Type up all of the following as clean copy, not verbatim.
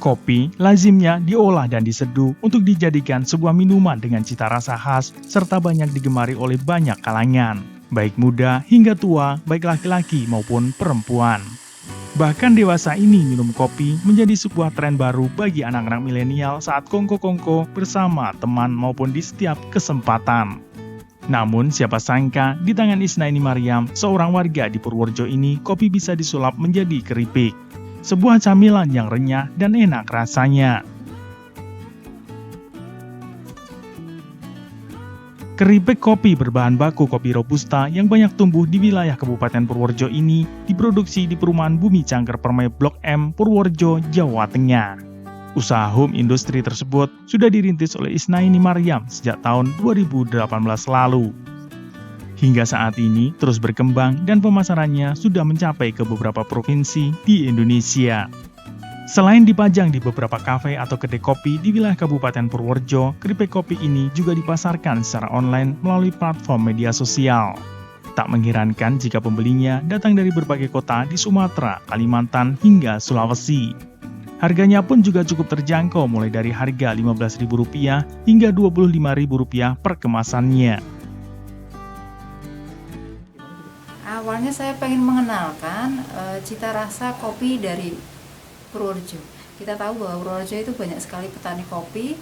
Kopi lazimnya diolah dan diseduh untuk dijadikan sebuah minuman dengan cita rasa khas serta banyak digemari oleh banyak kalangan, baik muda hingga tua, baik laki-laki maupun perempuan. Bahkan dewasa ini minum kopi menjadi sebuah tren baru bagi anak-anak milenial saat kongko-kongko bersama teman maupun di setiap kesempatan. Namun siapa sangka di tangan Isnaini Maryam, seorang warga di Purworejo ini, kopi bisa disulap menjadi keripik. Sebuah camilan yang renyah dan enak rasanya. Keripik kopi berbahan baku kopi robusta yang banyak tumbuh di wilayah Kabupaten Purworejo ini diproduksi di perumahan Bumi Cangkir Permai Blok M, Purworejo, Jawa Tengah. Usaha home industri tersebut sudah dirintis oleh Isnaini Maryam sejak tahun 2018 lalu. Hingga saat ini terus berkembang dan pemasarannya sudah mencapai ke beberapa provinsi di Indonesia. Selain dipajang di beberapa kafe atau kedai kopi di wilayah Kabupaten Purworejo, keripik kopi ini juga dipasarkan secara online melalui platform media sosial. Tak mengherankan jika pembelinya datang dari berbagai kota di Sumatera, Kalimantan, hingga Sulawesi. Harganya pun juga cukup terjangkau mulai dari harga Rp15.000 hingga Rp25.000 per kemasannya. Awalnya saya pengen mengenalkan cita rasa kopi dari Purworejo. Kita tahu bahwa Purworejo itu banyak sekali petani kopi,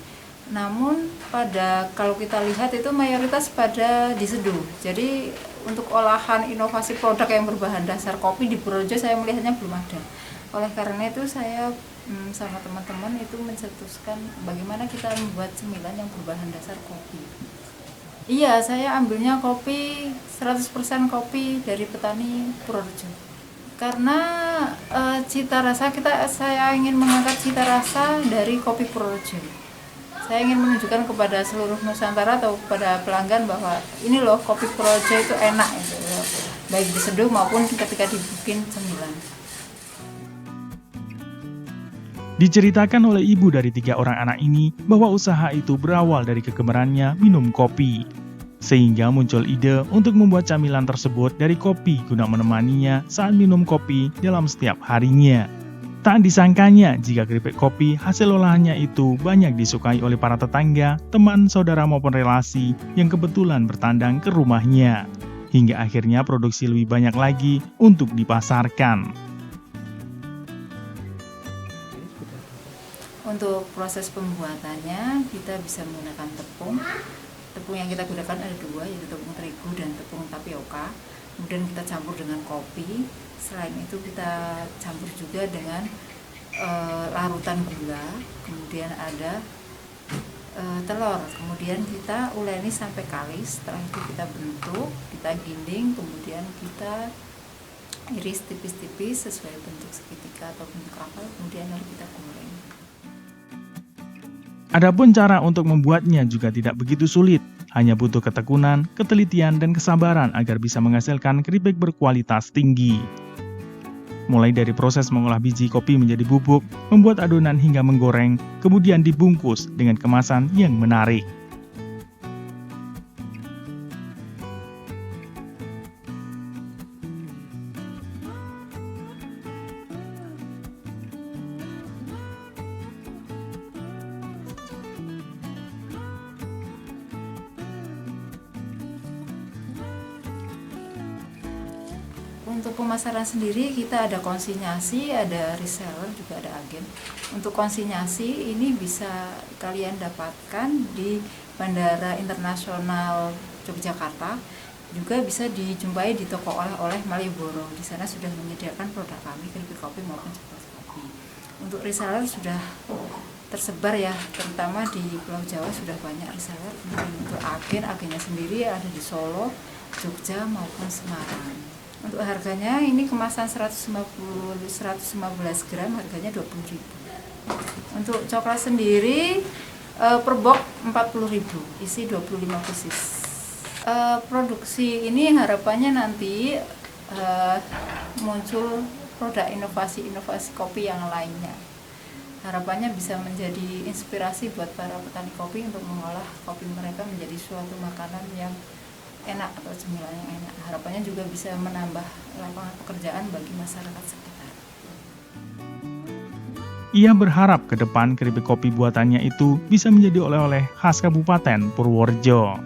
namun kalau kita lihat itu mayoritas pada diseduh. Jadi untuk olahan inovasi produk yang berbahan dasar kopi di Purworejo saya melihatnya belum ada. Oleh karena itu saya sama teman-teman itu mencetuskan bagaimana kita membuat cemilan yang berbahan dasar kopi. Iya, saya ambilnya kopi 100% kopi dari petani Purworejo. Karena cita rasa saya ingin mengangkat cita rasa dari kopi Purworejo. Saya ingin menunjukkan kepada seluruh Nusantara atau kepada pelanggan bahwa ini loh kopi Purworejo itu enak gitu, baik diseduh maupun ketika dibikin cemilan. Diceritakan oleh ibu dari 3 orang anak ini bahwa usaha itu berawal dari kegemarannya minum kopi. Sehingga muncul ide untuk membuat camilan tersebut dari kopi guna menemaninya saat minum kopi dalam setiap harinya. Tak disangkanya jika keripik kopi hasil olahannya itu banyak disukai oleh para tetangga, teman, saudara maupun relasi yang kebetulan bertandang ke rumahnya. Hingga akhirnya produksi lebih banyak lagi untuk dipasarkan. Untuk proses pembuatannya kita bisa menggunakan tepung. Tepung yang kita gunakan ada 2, yaitu tepung terigu dan tepung tapioka. Kemudian kita campur dengan kopi. Selain itu kita campur juga dengan larutan gula. Kemudian ada telur. Kemudian kita uleni sampai kalis. Setelah itu kita bentuk, kita giling, kemudian kita iris tipis-tipis sesuai bentuk segitiga atau bentuk apel. Kemudian lalu kita goreng. Adapun cara untuk membuatnya juga tidak begitu sulit, hanya butuh ketekunan, ketelitian, dan kesabaran agar bisa menghasilkan keripik berkualitas tinggi. Mulai dari proses mengolah biji kopi menjadi bubuk, membuat adonan hingga menggoreng, kemudian dibungkus dengan kemasan yang menarik. Untuk pemasaran sendiri kita ada konsinyasi, ada reseller, juga ada agen. Untuk konsinyasi ini bisa kalian dapatkan di Bandara Internasional Yogyakarta, juga bisa dijumpai di toko oleh-oleh Malioboro. Di sana sudah menyediakan produk kami, keripik kopi maupun coklat kopi. Untuk reseller sudah tersebar ya, terutama di Pulau Jawa sudah banyak reseller. Kemudian untuk agennya sendiri ada di Solo, Jogja maupun Semarang. Untuk harganya ini kemasan 115 gram harganya Rp20.000. Untuk coklat sendiri per box Rp40.000, isi 25 pieces. Produksi ini harapannya nanti muncul produk inovasi kopi yang lainnya. Harapannya bisa menjadi inspirasi buat para petani kopi untuk mengolah kopi mereka menjadi suatu makanan yang enak atau cemilan yang enak. Harapannya juga bisa menambah lapangan pekerjaan bagi masyarakat sekitar. Ia berharap ke depan keripik kopi buatannya itu bisa menjadi oleh-oleh khas Kabupaten Purworejo.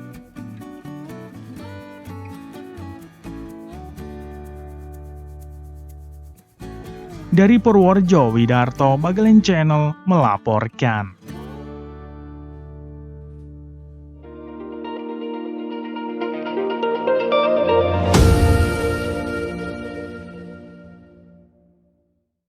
Dari Purworejo, Widarto Bagelen Channel melaporkan.